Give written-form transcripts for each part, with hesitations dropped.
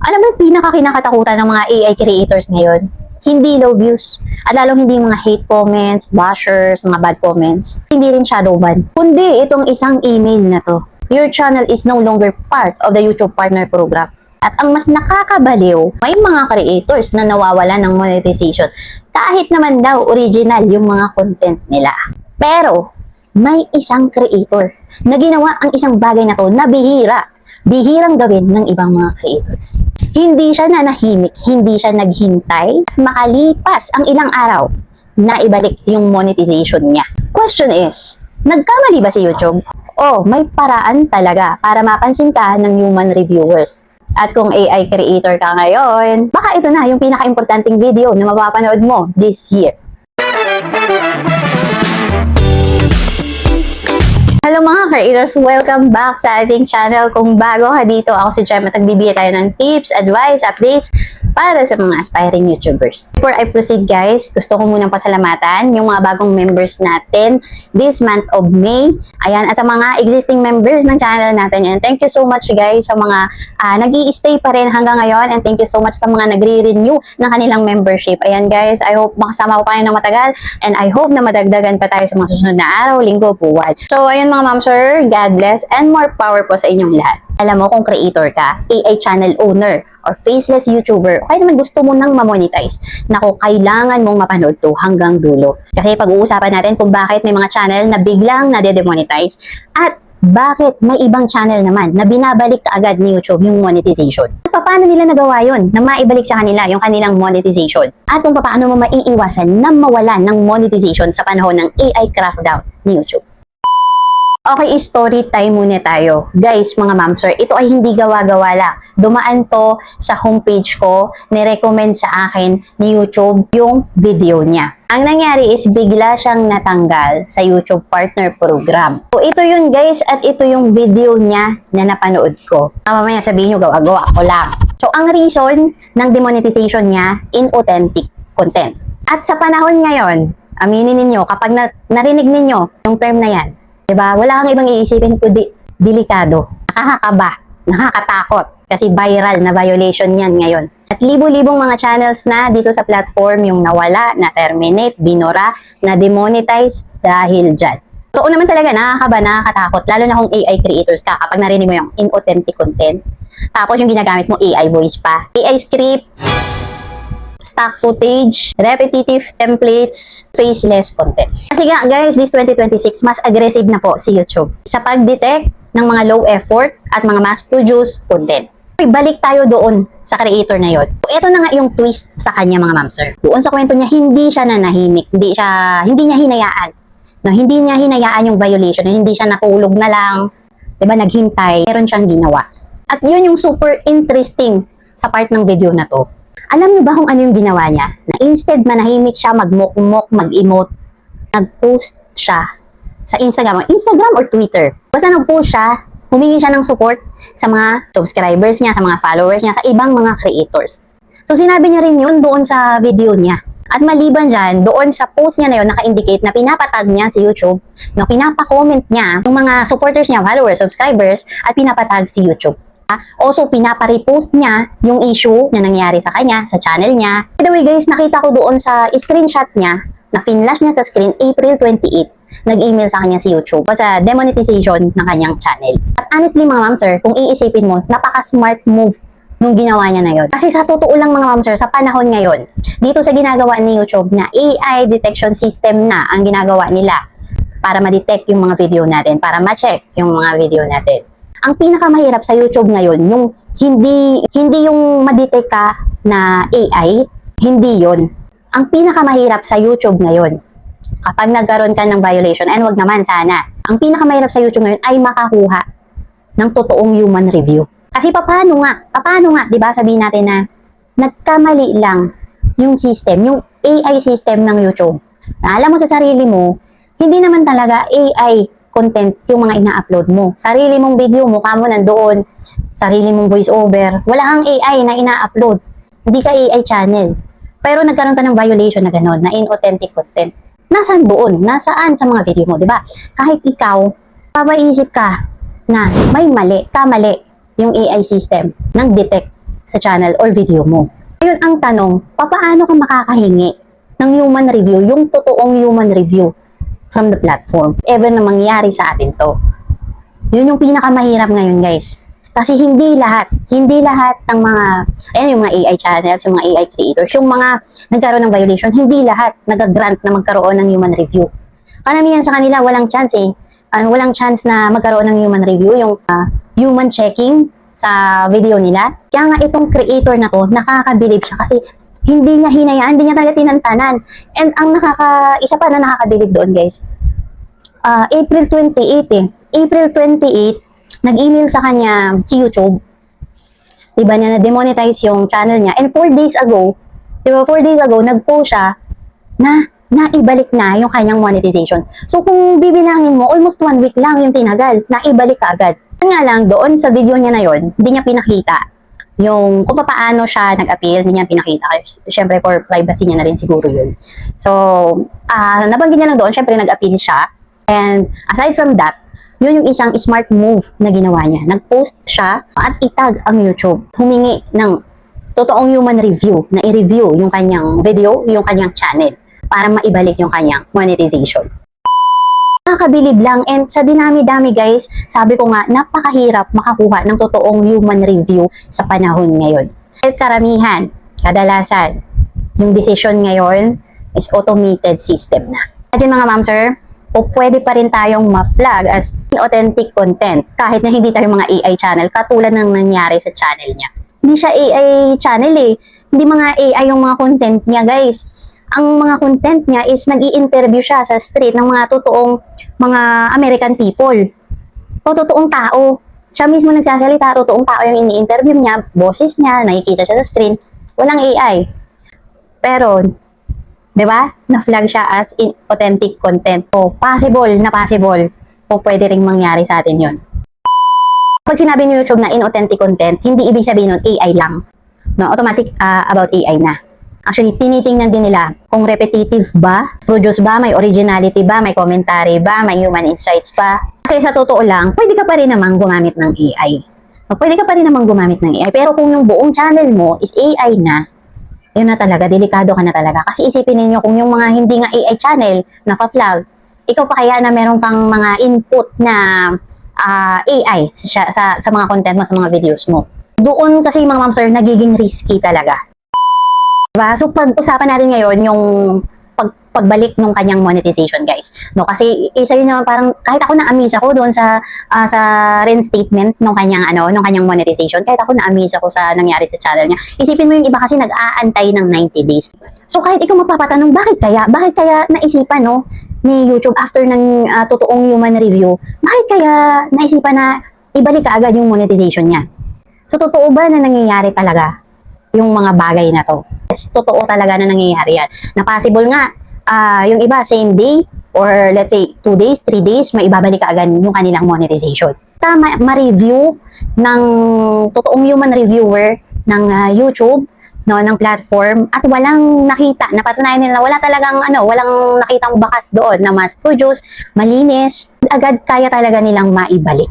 Alam mo yung pinaka-kinakatakutan ng mga AI creators ngayon? Hindi low views. At lalong hindi mga hate comments, bashers, mga bad comments. Hindi rin shadow ban. Kundi itong isang email na to. Your channel is no longer part of the YouTube Partner Program. At ang mas nakakabaliw, may mga creators na nawawala ng monetization. Kahit naman daw original yung mga content nila. Pero, may isang creator na ginawa ang isang bagay na to na bihirang gawin ng ibang mga creators. Hindi siya nanahimik, hindi siya naghintay, makalipas ang ilang araw na ibalik yung monetization niya. Question is, nagkamali ba si YouTube? O may paraan talaga para mapansin ka ng human reviewers? At kung AI creator ka ngayon, baka ito na yung pinaka-importanting video na mapapanood mo this year. Hello mga creators! Welcome back sa ating channel. Kung bago ka dito, ako si Jem at nagbibigay tayo ng tips, advice, updates para sa mga aspiring YouTubers. Before I proceed guys, gusto ko munang pasalamatan yung mga bagong members natin this month of May. Ayan, at sa mga existing members ng channel natin yan. Thank you so much guys sa mga nag-i-stay pa rin hanggang ngayon, and thank you so much sa mga nagre-renew ng kanilang membership. Ayan guys, I hope makasama ko pa kayo ng matagal, and I hope na madagdagan pa tayo sa mga susunod na araw, linggo, buwan. So ayun mga ma'am sir, God bless and more power po sa inyong lahat. Alam mo kung creator ka, AI channel owner, or faceless YouTuber, o kaya naman gusto mo nang ma-monetize, naku, kailangan mong mapanood to hanggang dulo. Kasi pag-uusapan natin kung bakit may mga channel na biglang nade-demonetize at bakit may ibang channel naman na binabalik kaagad ni YouTube yung monetization. At paano nila nagawa yun na maibalik sa kanila yung kanilang monetization? At kung paano mo maiiwasan na mawalan ng monetization sa panahon ng AI crackdown ni YouTube. Okay, story time muna tayo. Guys, mga ma'am sir, ito ay hindi gawa-gawa lang. Dumaan to sa homepage ko, nirecommend sa akin ni YouTube yung video niya. Ang nangyari is bigla siyang natanggal sa YouTube Partner Program. So ito yun guys, at ito yung video niya na napanood ko. Mamaya sabihin nyo, gawa-gawa ako lang. So ang reason ng demonetization niya, inauthentic content. At sa panahon ngayon, aminin ninyo, kapag narinig ninyo yung term na yan, diba? Wala kang ibang iisipin kundi delikado, nakakakaba, nakakatakot kasi viral na violation yan ngayon. At libo-libong mga channels na dito sa platform yung nawala, na-terminate, binura, na-demonetize dahil dyan. Totoo naman talaga, nakakaba, nakakatakot, lalo na kung AI creators ka kapag narinig mo yung inauthentic content. Tapos yung ginagamit mo AI voice pa, AI script, stock footage, repetitive templates, faceless content. Kasi nga guys, this 2026, mas aggressive na po si YouTube sa pag-detect ng mga low effort at mga mass-produced content. Balik tayo doon sa creator na yon. Ito na nga yung twist sa kanya mga ma'am sir. Doon sa kwento niya, hindi siya nanahimik, hindi niya hinayaan. No, hindi niya hinayaan yung violation, hindi siya nakulog na lang, 'di ba, naghintay, meron siyang ginawa. At yun yung super interesting sa part ng video na to. Alam niyo ba kung ano yung ginawa niya? Na instead manahimik siya, magmok-mok, mag-emote, nag-post siya sa Instagram or Twitter. Basta nag-post siya, humingi siya ng support sa mga subscribers niya, sa mga followers niya, sa ibang mga creators. So sinabi niya rin yun doon sa video niya. At maliban dyan, doon sa post niya na yun, naka-indicate na pinapatag niya si YouTube, na pinapa-comment niya yung mga supporters niya, followers, subscribers, at pinapatag si YouTube. Also, pinapa-repost niya yung issue na nangyari sa kanya, sa channel niya. By the way guys, nakita ko doon sa screenshot niya, na finlash niya sa screen, April 28, nag-email sa kanya si YouTube sa demonetization ng kanyang channel. At honestly mga ma'am sir, kung iisipin mo, napaka-smart move nung ginawa niya na yun. Kasi sa totoo lang mga ma'am sir, sa panahon ngayon, dito sa ginagawa ni YouTube na AI detection system na ang ginagawa nila para ma-detect yung mga video natin, para ma-check yung mga video natin. Ang pinakamahirap sa YouTube ngayon, yung hindi yung ma-detect ka na AI, hindi yon. Ang pinakamahirap sa YouTube ngayon, kapag nagkaroon ka ng violation, and wag naman sana, ang pinakamahirap sa YouTube ngayon ay makakuha ng totoong human review. Kasi paano nga, 'di ba? Sabihin natin na nagkamali lang yung system, yung AI system ng YouTube. Na alam mo sa sarili mo, hindi naman talaga AI content yung mga ina-upload mo. Sarili mong video, mukha mo nandoon, sarili mong voice over, wala kang AI na ina-upload. Hindi ka AI channel. Pero nagkaroon ka ng violation na gano'n, na inauthentic content. Nasaan doon? Nasaan sa mga video mo, di ba? Kahit ikaw, papaisip ka na may mali, kamali yung AI system nang detect sa channel or video mo. Ngayon ang tanong, paano ka makakahingi ng human review, yung totoong human review from the platform? Ever na mangyari sa atin to. Yun yung pinakamahirap ngayon, guys. Kasi hindi lahat ng mga, ayan yung mga AI channels, yung mga AI creators, yung mga nagkaroon ng violation, hindi lahat nag-grant na magkaroon ng human review. Karamihan sa kanila, walang chance eh. Walang chance na magkaroon ng human review, yung human checking sa video nila. Kaya nga itong creator na to, nakakabilib siya kasi hindi niya hinayaan, hindi niya talaga tinantanan. And ang isa pa na nakakabilib doon, guys, April 28 eh. April 28, nag-email sa kanya si YouTube. Diba niya na-demonetize yung channel niya. And 4 days ago, nag-post siya na naibalik na yung kanyang monetization. So kung bibilangin mo, almost 1 week lang yung tinagal, naibalik ka agad. Nga lang, doon sa video niya na yon, hindi niya pinakita yung kung paano siya nag-appeal, hindi niya pinakita. Siyempre, for privacy niya na rin siguro yun. So, nabanggit niya lang doon, siyempre nag-appeal siya. And aside from that, yun yung isang smart move na ginawa niya. Nag-post siya at itag ang YouTube. Humingi ng totoong human review, na i-review yung kanyang video, yung kanyang channel, para maibalik yung kanyang monetization. Nakakabilib lang, and sa dinami-dami guys, sabi ko nga, napakahirap makakuha ng totoong human review sa panahon ngayon. At karamihan, kadalasan, yung decision ngayon is automated system na. Imagine mga ma'am sir, o pwede pa rin tayong ma-flag as authentic content kahit na hindi tayo mga AI channel, katulad ng nangyari sa channel niya. Hindi siya AI channel eh, hindi mga AI yung mga content niya guys. Ang mga content niya is nag-i-interview siya sa street ng mga totoong mga American people. O totoong tao. Siya mismo nagsasalita, totoong tao yung ini-interview niya, boses niya, nakikita siya sa screen. Walang AI. Pero, di ba? Na-flag siya as authentic content. O possible. O pwede ring mangyari sa atin yun. Pag sinabi ni YouTube na inauthentic content, hindi ibig sabihin nun AI lang. No, automatic about AI na. Actually, tinitingnan din nila kung repetitive ba, produce ba, may originality ba, may commentary ba, may human insights ba. Kasi sa totoo lang, pwede ka pa rin namang gumamit ng AI. Pero kung yung buong channel mo is AI na, yun na talaga, delikado ka na talaga. Kasi isipin ninyo kung yung mga hindi nga AI channel, naka-flag, ikaw pa kaya na meron kang mga input na AI sa mga content mo, sa mga videos mo. Doon kasi mga ma'am sir, nagiging risky talaga. Diba? So pag-usapan natin ngayon yung pagbalik ng kanyang monetization guys. No, kasi isa yun naman parang kahit ako na-amaze ako doon sa reinstatement ng kanyang monetization. Kahit ako na-amaze ako sa nangyari sa channel niya. Isipin mo yung iba kasi nag-aantay ng 90 days. So kahit ikaw mapapatanong bakit kaya naisipan no ni YouTube after ng totoong human review, bakit kaya naisipan na ibalik ka agad yung monetization niya? So totoo ba na nangyayari talaga yung mga bagay na to? Yes, totoo talaga na nangyayari yan. Na possible nga, yung iba same day or let's say 2 days, 3 days, may ibabalik ka agad yung kanilang monetization. Ma-review ng totoong human reviewer ng YouTube, no, ng platform, at walang nakita, napatunayan nila wala talagang walang nakitang bakas doon na mass produce, malinis, agad kaya talaga nilang maibalik.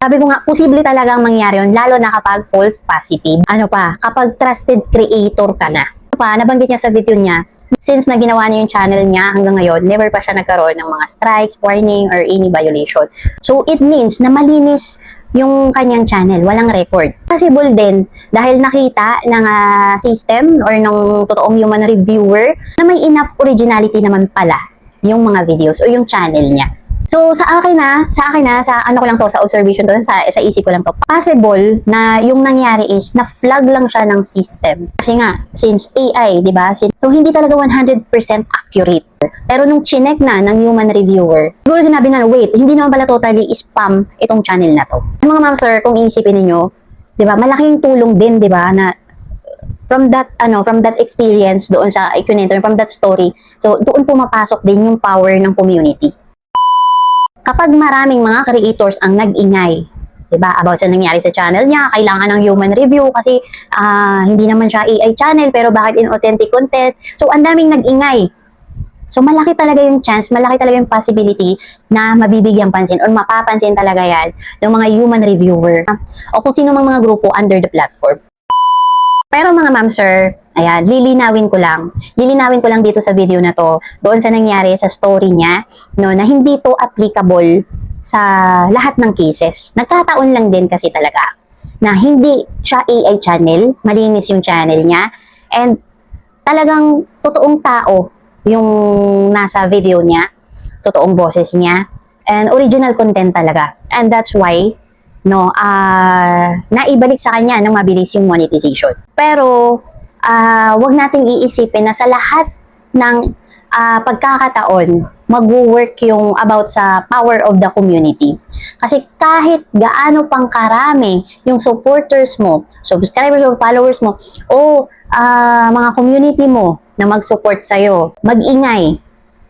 Sabi ko nga, posible talagang mangyari yun, lalo na kapag false positive. Kapag trusted creator ka na. Nabanggit niya sa video niya, since na ginawa niya yung channel niya hanggang ngayon, never pa siya nagkaroon ng mga strikes, warning, or any violation. So, it means na malinis yung kanyang channel, walang record. Possible din, dahil nakita ng system or ng totoong human reviewer na may enough originality naman pala yung mga videos o yung channel niya. So, sa akin sa observation to, sa isip ko lang to, possible na yung nangyari is na-flag lang siya ng system. Kasi nga, since AI, di ba? So, hindi talaga 100% accurate. Pero nung chinek na ng human reviewer, siguro sinabi na, wait, hindi naman pala totally spam itong channel na to. Mga ma'am sir, kung iisipin niyo, di ba, malaking tulong din, di ba, na from that experience doon sa ikunento, from that story, so doon pumapasok din yung power ng community. Kapag maraming mga creators ang nag-ingay, diba, about sa nangyari sa channel niya, kailangan ng human review kasi hindi naman siya AI channel, pero bakit inauthentic content? So, ang daming nag-ingay. So, malaki talaga yung chance, malaki talaga yung possibility na mabibigyang pansin or mapapansin talaga yan ng mga human reviewer o kung sino mang mga grupo under the platform. Pero mga ma'am sir, ayan, lilinawin ko lang. Lilinawin ko lang dito sa video na to, doon sa nangyari sa story niya, no, na hindi to applicable sa lahat ng cases. Nagkataon lang din kasi talaga na hindi siya AI channel, malinis yung channel niya, and talagang totoong tao yung nasa video niya, totoong boses niya, and original content talaga. And that's why, no, naibalik sa kanya ng mabilis yung monetization. Pero, wag nating iisipin na sa lahat ng pagkakataon, mag-work yung about sa power of the community. Kasi kahit gaano pang karami yung supporters mo, subscribers o followers mo, o mga community mo na mag-support sa'yo, mag-ingay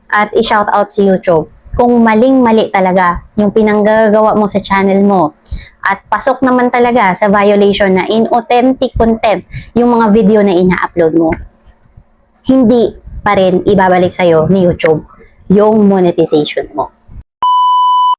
at i-shout out si YouTube kung maling-mali talaga yung pinanggagawa mo sa channel mo. At pasok naman talaga sa violation na inauthentic content yung mga video na ina-upload mo. Hindi pa rin ibabalik sa'yo ni YouTube yung monetization mo.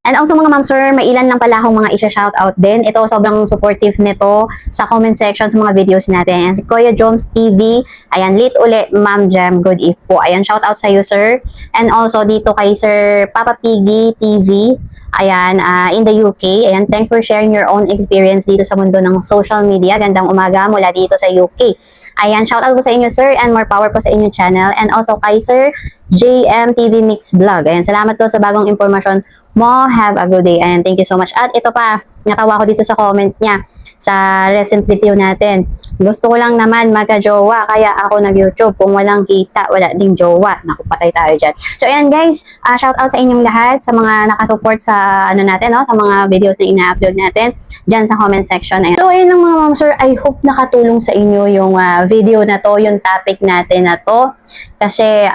And also mga ma'am sir, may ilan lang pala akong mga isa-shoutout din. Ito, sobrang supportive nito sa comment section sa mga videos natin. Ayan, si Kuya Joms TV. Ayan, late ulit, Ma'am Jem. Good eve po. Ayan, shoutout sa iyo, sir. And also dito kay Sir Papa Piggy TV. Ayan, in the UK. Ayan, thanks for sharing your own experience dito sa mundo ng social media. Gandang umaga mula dito sa UK. Ayan, shoutout po sa inyo, sir, and more power po sa inyong channel. And also kay Sir JM TV Mix Vlog. Ayan, salamat po sa bagong impormasyon mo. Have a good day, and thank you so much. At ito pa, natawa ko dito sa comment niya sa recent video natin. Gusto ko lang naman magka-jowa, kaya ako nag-YouTube. Kung walang kita, wala ding jowa. Naku, patay tayo dyan. So ayan guys, shout out sa inyong lahat, sa mga nakasupport sa ano natin, no, sa mga videos na ina-upload natin dyan sa comment section. Ayan. So ayun lang mga ma'am sir, I hope nakatulong sa inyo yung video na to, yung topic natin na to. Kasi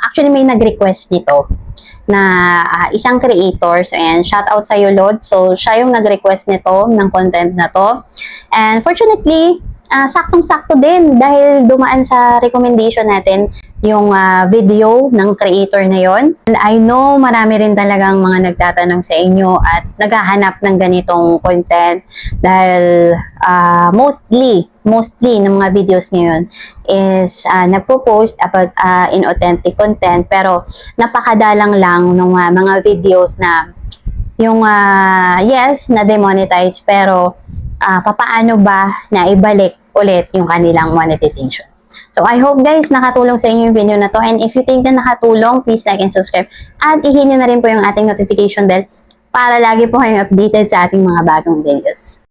actually may nag-request dito na isang creator. So, ayan, shout out sa iyo, Lord. So, siya yung nag-request nito, ng content na to. And fortunately, saktong-sakto din dahil dumaan sa recommendation natin yung video ng creator na yon. And I know marami rin talagang mga nagtatanong sa inyo at naghahanap ng ganitong content dahil mostly ng mga videos ngayon is nagpo-post about inauthentic content, pero napakadalang lang ng mga videos na yung yes, na demonetize, pero papaano ba na ibalik ulit yung kanilang monetization. So, I hope guys, nakatulong sa inyo yung video na to. And if you think na nakatulong, please like and subscribe. At i-hit nyo na rin po yung ating notification bell para lagi po kayong updated sa ating mga bagong videos.